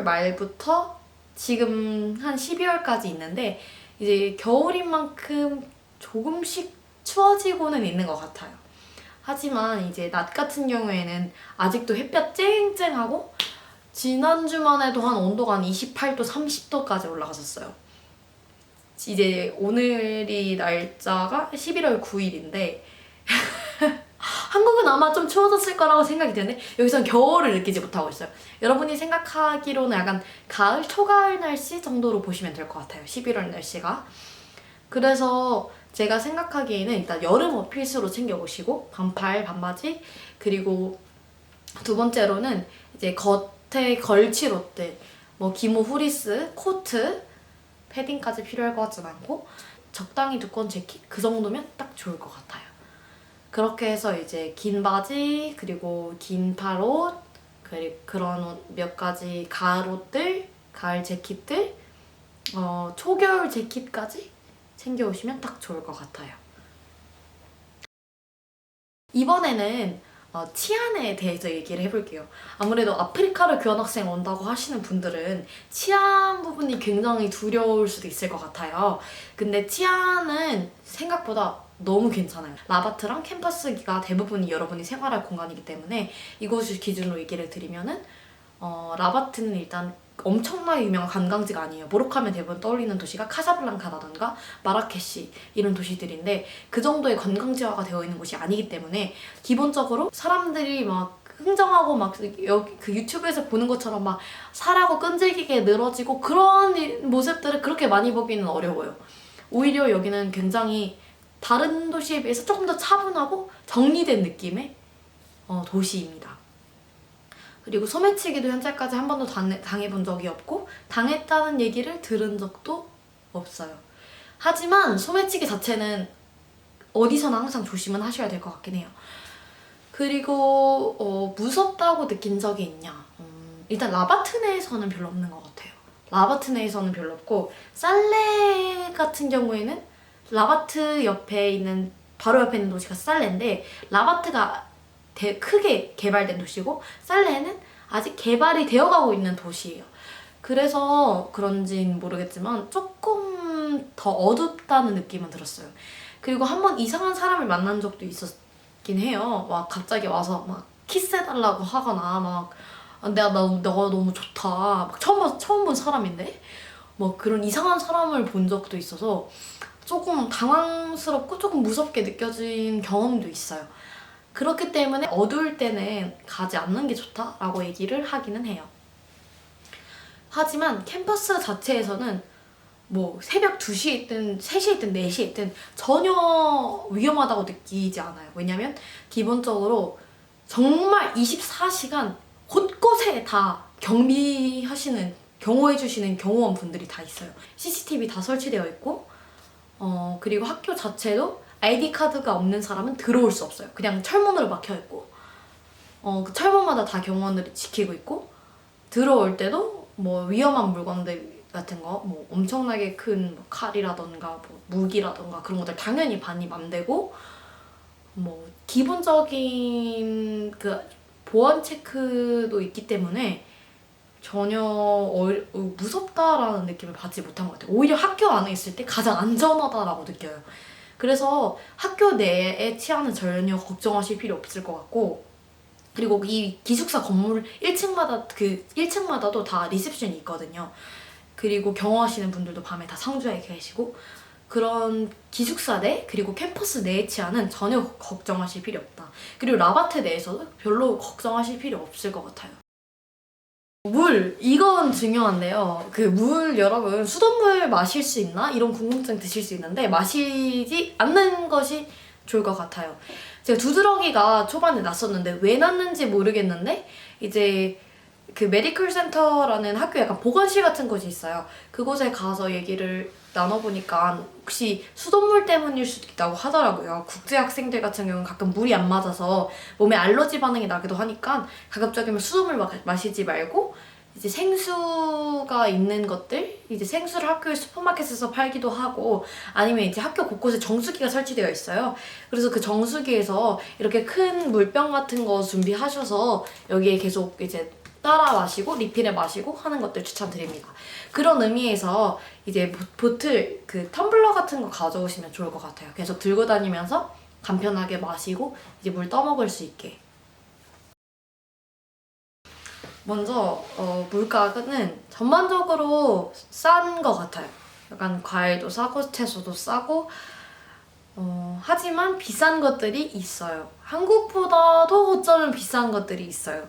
11월 말부터 지금 한 12월까지 있는데 이제 겨울인 만큼 조금씩 추워지고는 있는 것 같아요. 하지만 이제 낮 같은 경우에는 아직도 햇볕 쨍쨍하고 지난주만 해도 한 온도가 한 28도, 30도까지 올라갔었어요. 이제 오늘이 날짜가 11월 9일인데 한국은 아마 좀 추워졌을 거라고 생각이 드는데 여기서는 겨울을 느끼지 못하고 있어요. 여러분이 생각하기로는 약간 가을, 초가을 날씨 정도로 보시면 될 것 같아요. 11월 날씨가. 그래서 제가 생각하기에는 일단 여름옷 필수로 챙겨오시고 반팔, 반바지, 그리고 두 번째로는 이제 겉에 걸칠 옷들, 뭐 기모 후리스, 코트, 패딩까지 필요할 것 같진 않고 적당히 두꺼운 재킷? 그 정도면 딱 좋을 것 같아요. 그렇게 해서 이제 긴 바지, 그리고 긴 팔옷, 그리고 그런 옷 몇 가지 가을 옷들, 가을 재킷들, 초겨울 재킷까지 챙겨오시면 딱 좋을 것 같아요. 이번에는 치안에 대해서 얘기를 해볼게요. 아무래도 아프리카로 교환학생 온다고 하시는 분들은 치안 부분이 굉장히 두려울 수도 있을 것 같아요. 근데 치안은 생각보다 너무 괜찮아요. 라바트랑 캠퍼스가 대부분이 여러분이 생활할 공간이기 때문에 이곳을 기준으로 얘기를 드리면은 라바트는 일단 엄청나게 유명한 관광지가 아니에요. 모로코하면 대부분 떠올리는 도시가 카사블랑카라던가 마라케시 이런 도시들인데 그 정도의 관광지화가 되어 있는 곳이 아니기 때문에 기본적으로 사람들이 막 흥정하고 막 여기 그 유튜브에서 보는 것처럼 막 살하고 끈질기게 늘어지고 그런 모습들을 그렇게 많이 보기는 어려워요. 오히려 여기는 굉장히 다른 도시에 비해서 조금 더 차분하고 정리된 느낌의 도시입니다. 그리고 소매치기도 현재까지 한 번도 당해본 적이 없고 당했다는 얘기를 들은 적도 없어요. 하지만 소매치기 자체는 어디서나 항상 조심은 하셔야 될 것 같긴 해요. 그리고 무섭다고 느낀 적이 있냐? 일단 라바트 내에서는 별로 없는 것 같아요. 라바트 내에서는 별로 없고 살레 같은 경우에는 라바트 옆에 있는 바로 옆에 있는 도시가 살레인데 라바트가 크게 개발된 도시고 살레는 아직 개발이 되어가고 있는 도시예요. 그래서 그런지는 모르겠지만 조금 더 어둡다는 느낌은 들었어요. 그리고 한번 이상한 사람을 만난 적도 있었긴 해요. 막 갑자기 와서 막 키스해달라고 하거나 막 너가 너무 좋다. 막 처음 본 사람인데 뭐 그런 이상한 사람을 본 적도 있어서 조금 당황스럽고 조금 무섭게 느껴진 경험도 있어요. 그렇기 때문에 어두울 때는 가지 않는 게 좋다라고 얘기를 하기는 해요. 하지만 캠퍼스 자체에서는 뭐 새벽 2시에 있든 3시에 있든 4시에 있든 전혀 위험하다고 느끼지 않아요. 왜냐면 기본적으로 정말 24시간 곳곳에 다 경호해주시는 경호원 분들이 다 있어요. CCTV 다 설치되어 있고 그리고 학교 자체도 아이디 카드가 없는 사람은 들어올 수 없어요. 그냥 철문으로 막혀있고 그 철문마다 다 경호원들이 지키고 있고 들어올 때도 뭐 위험한 물건들 같은 거 뭐 엄청나게 큰 뭐 칼이라던가 뭐 무기라던가 그런 것들 당연히 반입 안 되고 뭐 기본적인 그 보안 체크도 있기 때문에 전혀 무섭다라는 느낌을 받지 못한 것 같아요. 오히려 학교 안에 있을 때 가장 안전하다라고 느껴요. 그래서 학교 내의 치안은 전혀 걱정하실 필요 없을 것 같고 그리고 이 기숙사 건물 1층마다도 다 리셉션이 있거든요. 그리고 경호하시는 분들도 밤에 다 상주에 계시고 그런 기숙사 내 그리고 캠퍼스 내의 치안은 전혀 걱정하실 필요 없다. 그리고 라바트 내에서도 별로 걱정하실 필요 없을 것 같아요. 물! 이건 중요한데요. 그 물 여러분 수돗물 마실 수 있나? 이런 궁금증 드실 수 있는데 마시지 않는 것이 좋을 것 같아요. 제가 두드러기가 초반에 났었는데 왜 났는지 모르겠는데 이제 그 메디컬 센터라는 학교에 약간 보건실 같은 곳이 있어요. 그곳에 가서 얘기를 나눠보니까 혹시 수돗물 때문일 수도 있다고 하더라고요. 국제 학생들 같은 경우는 가끔 물이 안 맞아서 몸에 알러지 반응이 나기도 하니까 가급적이면 수돗물 마시지 말고 이제 생수가 있는 것들, 이제 생수를 학교의 슈퍼마켓에서 팔기도 하고 아니면 이제 학교 곳곳에 정수기가 설치되어 있어요. 그래서 그 정수기에서 이렇게 큰 물병 같은 거 준비하셔서 여기에 계속 이제 따라 마시고 리필해 마시고 하는 것들 추천드립니다. 그런 의미에서 이제 보틀 그 텀블러 같은 거 가져오시면 좋을 것 같아요. 계속 들고 다니면서 간편하게 마시고 이제 물 떠먹을 수 있게. 먼저 물가는 전반적으로 싼 것 같아요. 약간 과일도 싸고 채소도 싸고 하지만 비싼 것들이 있어요. 한국보다도 어쩌면 비싼 것들이 있어요.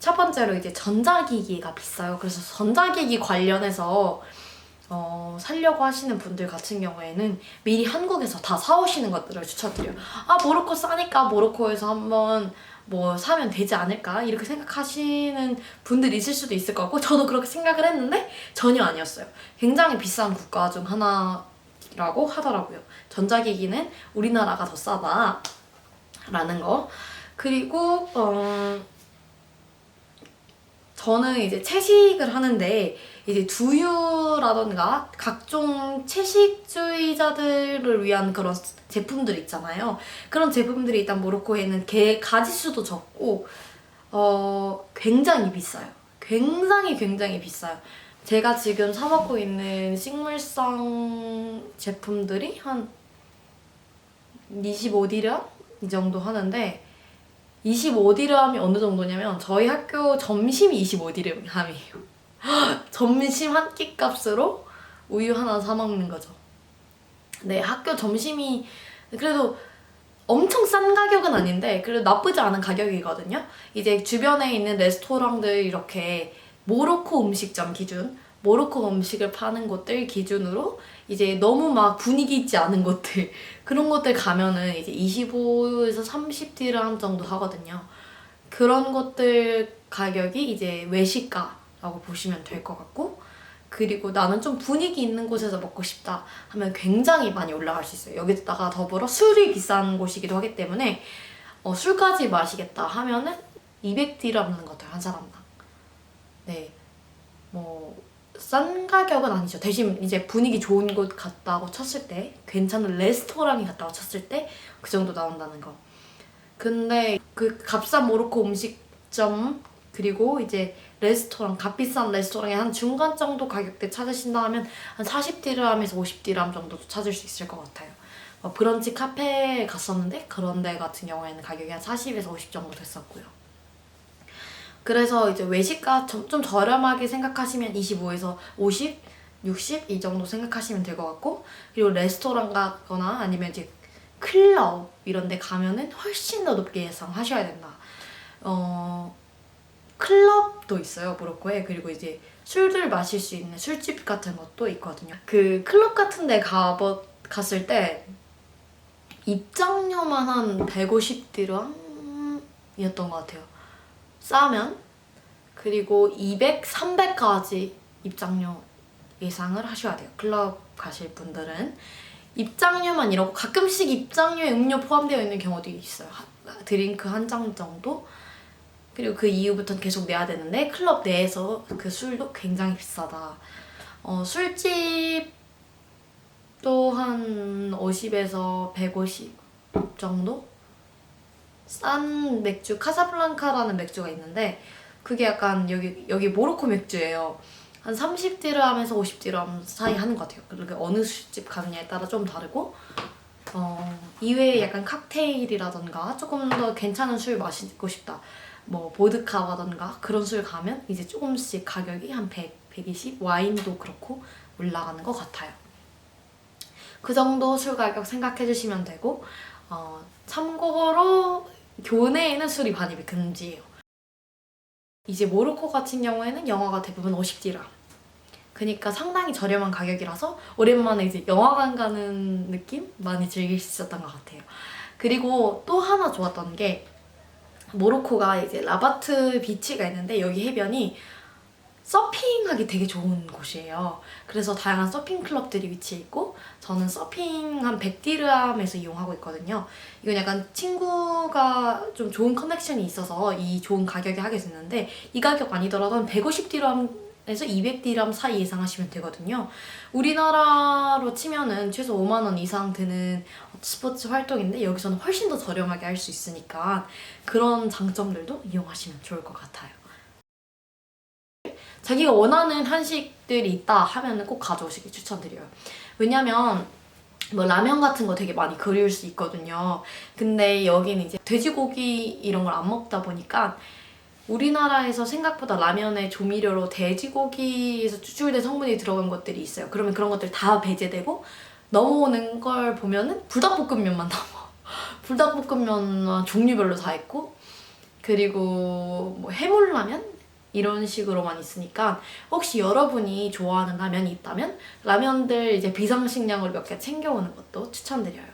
첫 번째로 이제 전자기기가 비싸요. 그래서 전자기기 관련해서 살려고 하시는 분들 같은 경우에는 미리 한국에서 다 사오시는 것들을 추천드려요. 아, 모로코 싸니까 모로코에서 한번 뭐 사면 되지 않을까 이렇게 생각하시는 분들이 있을 수도 있을 것 같고, 저도 그렇게 생각을 했는데 전혀 아니었어요. 굉장히 비싼 국가 중 하나라고 하더라고요. 전자기기는 우리나라가 더 싸다라는 거. 그리고 저는 이제 채식을 하는데 이제 두유라던가 각종 채식주의자들을 위한 그런 제품들 있잖아요. 그런 제품들이 일단 모로코에는 가짓수도 적고 굉장히 비싸요. 굉장히 비싸요. 제가 지금 사 먹고 있는 식물성 제품들이 한 25디람 이 정도 하는데, 25디람이 어느 정도냐면 저희 학교 점심이 25디람이에요. 점심 한 끼 값으로 우유 하나 사 먹는 거죠. 네, 학교 점심이 그래도 엄청 싼 가격은 아닌데 그래도 나쁘지 않은 가격이거든요. 이제 주변에 있는 레스토랑들, 이렇게 모로코 음식점 기준, 모로코 음식을 파는 곳들 기준으로 이제 너무 막 분위기 있지 않은 곳들, 그런 곳들 가면은 이제 25에서 30디람 정도 하거든요. 그런 것들 가격이 이제 외식가라고 보시면 될 것 같고, 그리고 나는 좀 분위기 있는 곳에서 먹고 싶다 하면 굉장히 많이 올라갈 수 있어요. 여기다가 더불어 술이 비싼 곳이기도 하기 때문에 술까지 마시겠다 하면은 200디람 남는 것 같아요, 한 사람당. 네, 뭐 싼 가격은 아니죠. 대신 이제 분위기 좋은 곳 갔다고 쳤을 때, 괜찮은 레스토랑에 갔다고 쳤을 때 그 정도 나온다는 거. 근데 그 값싼 모로코 음식점 그리고 이제 레스토랑, 값비싼 레스토랑의 한 중간 정도 가격대 찾으신다 하면 한 40디람에서 50디람 정도도 찾을 수 있을 것 같아요. 브런치 카페에 갔었는데 그런 데 같은 경우에는 가격이 한 40에서 50 정도 됐었고요. 그래서 이제 외식가 좀 저렴하게 생각하시면 25에서 50, 60 이 정도 생각하시면 될 것 같고, 그리고 레스토랑 가거나 아니면 이제 클럽 이런 데 가면은 훨씬 더 높게 예상하셔야 된다. 클럽도 있어요, 모로코에. 그리고 이제 술들 마실 수 있는 술집 같은 것도 있거든요. 그 클럽 같은 데 갔을 때 입장료만 한 150디람이었던 것 같아요. 싸면. 그리고 200, 300까지 입장료 예상을 하셔야 돼요. 클럽 가실 분들은. 입장료만 이러고 가끔씩 입장료에 음료 포함되어 있는 경우도 있어요. 드링크 한 잔 정도? 그리고 그 이후부터는 계속 내야 되는데, 클럽 내에서 그 술도 굉장히 비싸다. 술집도 한 50에서 150 정도? 싼 맥주, 카사블랑카라는 맥주가 있는데 그게 약간 여기 모로코 맥주예요. 한 30디람에서 50디람 사이 하는 것 같아요. 그리고 어느 술집 가느냐에 따라 좀 다르고, 이외에 약간 칵테일이라던가 조금 더 괜찮은 술 마시고 싶다, 뭐 보드카라던가 그런 술 가면 이제 조금씩 가격이 한 100, 120, 와인도 그렇고 올라가는 것 같아요. 그 정도 술 가격 생각해 주시면 되고, 참고로 교내에는 술이 반입이 금지예요. 이제 모로코 같은 경우에는 영화가 대부분 50디람. 그러니까 상당히 저렴한 가격이라서 오랜만에 이제 영화관 가는 느낌 많이 즐길 수 있었던 것 같아요. 그리고 또 하나 좋았던 게, 모로코가 이제 라바트 비치가 있는데 여기 해변이 서핑하기 되게 좋은 곳이에요. 그래서 다양한 서핑 클럽들이 위치해 있고, 저는 서핑 한 100디람에서 이용하고 있거든요. 이건 약간 친구가 좀 좋은 커넥션이 있어서 이 좋은 가격에 하게 됐는데, 이 가격 아니더라도 한 150디람에서 200디람 사이 예상하시면 되거든요. 우리나라로 치면은 최소 5만 원 이상 드는 스포츠 활동인데 여기서는 훨씬 더 저렴하게 할 수 있으니까 그런 장점들도 이용하시면 좋을 것 같아요. 자기가 원하는 한식들이 있다 하면은 꼭 가져오시길 추천드려요. 왜냐면 뭐 라면 같은 거 되게 많이 그리울 수 있거든요. 근데 여기는 이제 돼지고기 이런 걸 안 먹다 보니까 우리나라에서 생각보다 라면에 조미료로 돼지고기에서 추출된 성분이 들어간 것들이 있어요. 그러면 그런 것들 다 배제되고 넘어오는 걸 보면은 불닭볶음면만 남아. 불닭볶음면 종류별로 다 있고 그리고 뭐 해물라면? 이런 식으로만 있으니까 혹시 여러분이 좋아하는 라면이 있다면 라면들 이제 비상식량으로 몇 개 챙겨오는 것도 추천드려요.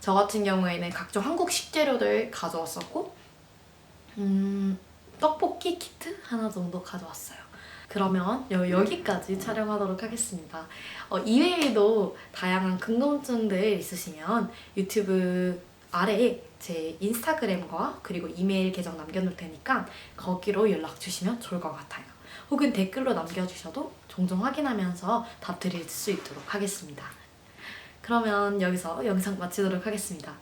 저 같은 경우에는 각종 한국 식재료들 가져왔었고 떡볶이 키트 하나 정도 가져왔어요. 그러면 여기까지 촬영하도록 하겠습니다. 이외에도 다양한 궁금증들 있으시면 유튜브 아래에 제 인스타그램과 그리고 이메일 계정 남겨놓을 테니까 거기로 연락 주시면 좋을 것 같아요. 혹은 댓글로 남겨주셔도 종종 확인하면서 답 드릴 수 있도록 하겠습니다. 그러면 여기서 영상 마치도록 하겠습니다.